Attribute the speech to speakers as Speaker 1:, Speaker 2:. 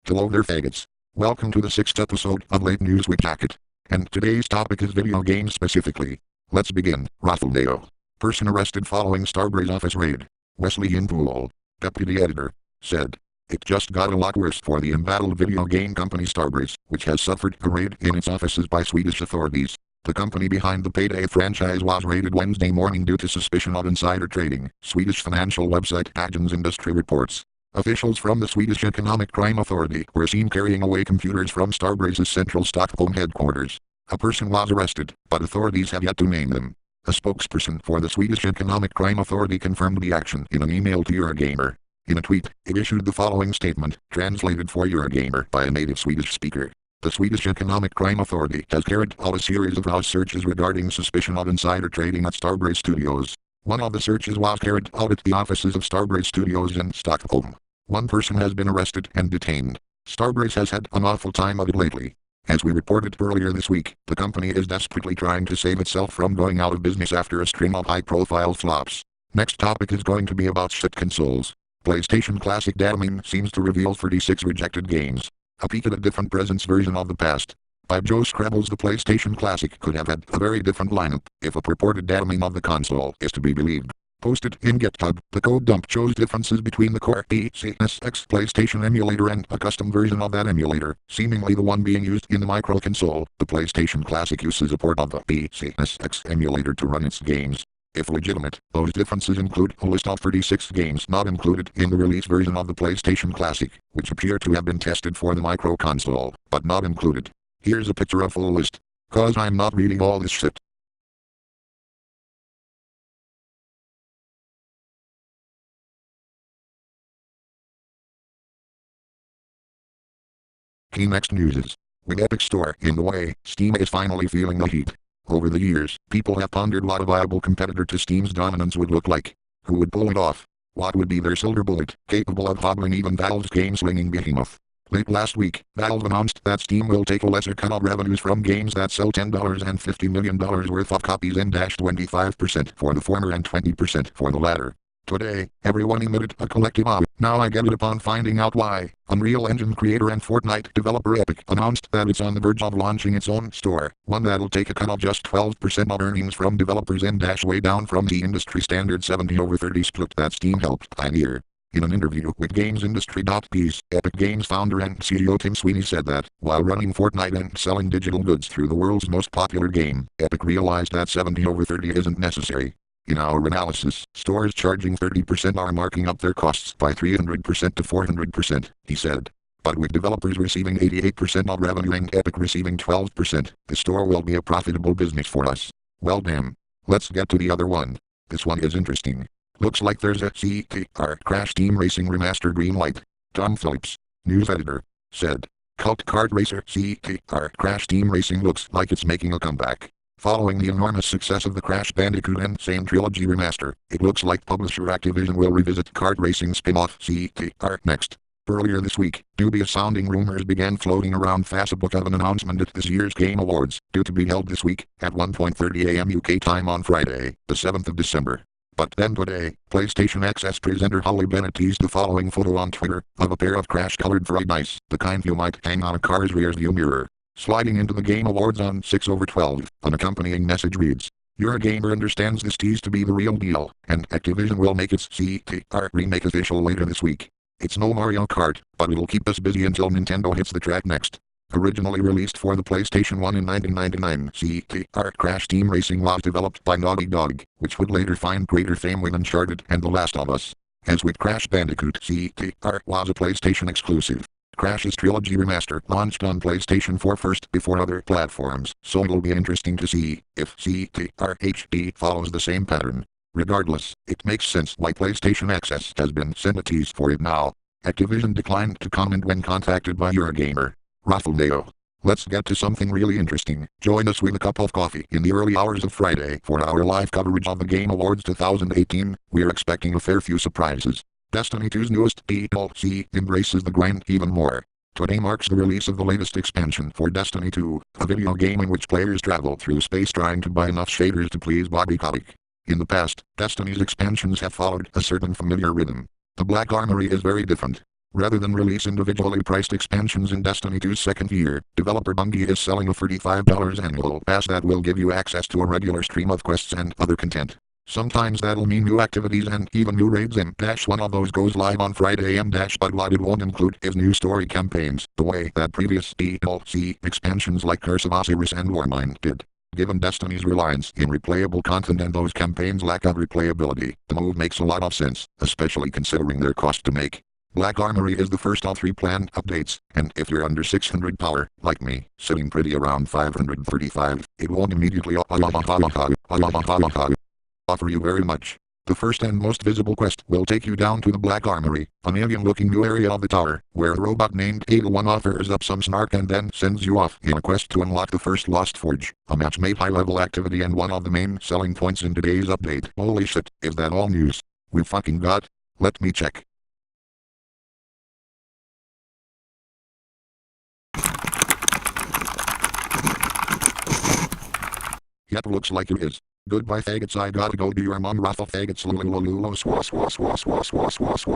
Speaker 1: Hello there faggots. Welcome to the 6th episode of Late News with Jacket. And today's topic is video games specifically. Let's begin. Raffledale. Person arrested following Starbreeze office raid. Wesley Inpool, deputy editor, said. It just got a lot worse for the embattled video game company Starbreeze, which has suffered a raid in its offices by Swedish authorities. The company behind the Payday franchise was raided Wednesday morning due to suspicion of insider trading, Swedish financial website Dagens Industry reports. Officials from the Swedish Economic Crime Authority were seen carrying away computers from Starbreeze's central Stockholm headquarters. A person was arrested, but authorities have yet to name them. A spokesperson for the Swedish Economic Crime Authority confirmed the action in an email to Eurogamer. In a tweet, it issued the following statement, translated for Eurogamer by a native Swedish speaker. The Swedish Economic Crime Authority has carried out a series of house searches regarding suspicion of insider trading at Starbreeze Studios. One of the searches was carried out at the offices of Starbreeze Studios in Stockholm. One person has been arrested and detained. Starbreeze has had an awful time of it lately. As we reported earlier this week, the company is desperately trying to save itself from going out of business after a string of high-profile flops. Next topic is going to be about shit consoles. PlayStation Classic data seems to reveal 36 rejected games. A peek at a different presence version of the past. By Joe Scrabbles, the PlayStation Classic could have had a very different lineup if a purported data of the console is to be believed. Posted in GitHub, the code dump shows differences between the core PCSX PlayStation emulator and a custom version of that emulator, seemingly the one being used in the micro console. The PlayStation Classic uses a port of the PCSX emulator to run its games. If legitimate, those differences include a list of 36 games not included in the release version of the PlayStation Classic, which appear to have been tested for the micro console, but not included. Here's a picture of full list. Cause I'm not reading all this shit. Key next news is, with Epic Store in the way, Steam is finally feeling the heat. Over the years, people have pondered what a viable competitor to Steam's dominance would look like. Who would pull it off? What would be their silver bullet, capable of hobbling even Valve's game-slinging behemoth? Late last week, Valve announced that Steam will take a lesser cut of revenues from games that sell $10.50 million worth of copies and 25% for the former and 20% for the latter. Today, everyone emitted a collective ah. Now I get it upon finding out why. Unreal Engine creator and Fortnite developer Epic announced that it's on the verge of launching its own store, one that'll take a cut of just 12% of earnings from developers and way down from the industry standard 70/30 split that Steam helped pioneer. In an interview with GamesIndustry.biz, Epic Games founder and CEO Tim Sweeney said that, while running Fortnite and selling digital goods through the world's most popular game, Epic realized that 70/30 isn't necessary. In our analysis, stores charging 30% are marking up their costs by 300% to 400%, he said. But with developers receiving 88% of revenue and Epic receiving 12%, the store will be a profitable business for us. Well damn. Let's get to the other one. This one is interesting. Looks like there's a CTR Crash Team Racing Remaster green light. Tom Phillips, news editor, said. Cult Kart Racer CTR Crash Team Racing looks like it's making a comeback. Following the enormous success of the Crash Bandicoot and Same Trilogy remaster, it looks like publisher Activision will revisit kart racing spin-off CTR next. Earlier this week, dubious-sounding rumors began floating around Facebook of an announcement at this year's Game Awards, due to be held this week, at 1:30 a.m. UK time on Friday, the 7th of December. But then today, PlayStation Access presenter Holly Bennett teased the following photo on Twitter, of a pair of crash-colored Freud Ice, the kind you might hang on a car's rear-view mirror. Sliding into the Game Awards on 6/12, an accompanying message reads, Eurogamer understands this tease to be the real deal, and Activision will make its CTR remake official later this week. It's no Mario Kart, but it'll keep us busy until Nintendo hits the track next. Originally released for the PlayStation 1 in 1999, CTR Crash Team Racing was developed by Naughty Dog, which would later find greater fame with Uncharted and The Last of Us. As with Crash Bandicoot, CTR was a PlayStation exclusive. Crash's Trilogy Remaster launched on PlayStation 4 first before other platforms, so it'll be interesting to see if CTR HD follows the same pattern. Regardless, it makes sense why PlayStation Access has been sent a tease for it now. Activision declined to comment when contacted by Eurogamer. Raffledale. Let's get to something really interesting. Join us with a cup of coffee in the early hours of Friday for our live coverage of the Game Awards 2018. We're expecting a fair few surprises. Destiny 2's newest DLC embraces the grind even more. Today marks the release of the latest expansion for Destiny 2, a video game in which players travel through space trying to buy enough shaders to please Bobby Kotick. In the past, Destiny's expansions have followed a certain familiar rhythm. The Black Armory is very different. Rather than release individually priced expansions in Destiny 2's second year, developer Bungie is selling a $35 annual pass that will give you access to a regular stream of quests and other content. Sometimes that'll mean new activities and even new raids in one of those goes live on Friday but what it won't include is new story campaigns, the way that previous DLC expansions like Curse of Osiris and Warmind did. Given Destiny's reliance in replayable content and those campaigns' lack of replayability, the move makes a lot of sense, especially considering their cost to make. Black Armory is the first of 3 planned updates, and if you're under 600 power, like me, sitting pretty around 535, it won't immediately offer you very much. The first and most visible quest will take you down to the Black Armory, an alien-looking new area of the tower, where a robot named Ada-1 offers up some snark and then sends you off in a quest to unlock the first Lost Forge, a match-made high-level activity and one of the main selling points in today's update. Holy shit, is that all news? We fucking got? Let me check. Yep, looks like it is. Goodbye faggots, I gotta go do your mom wrath of faggots.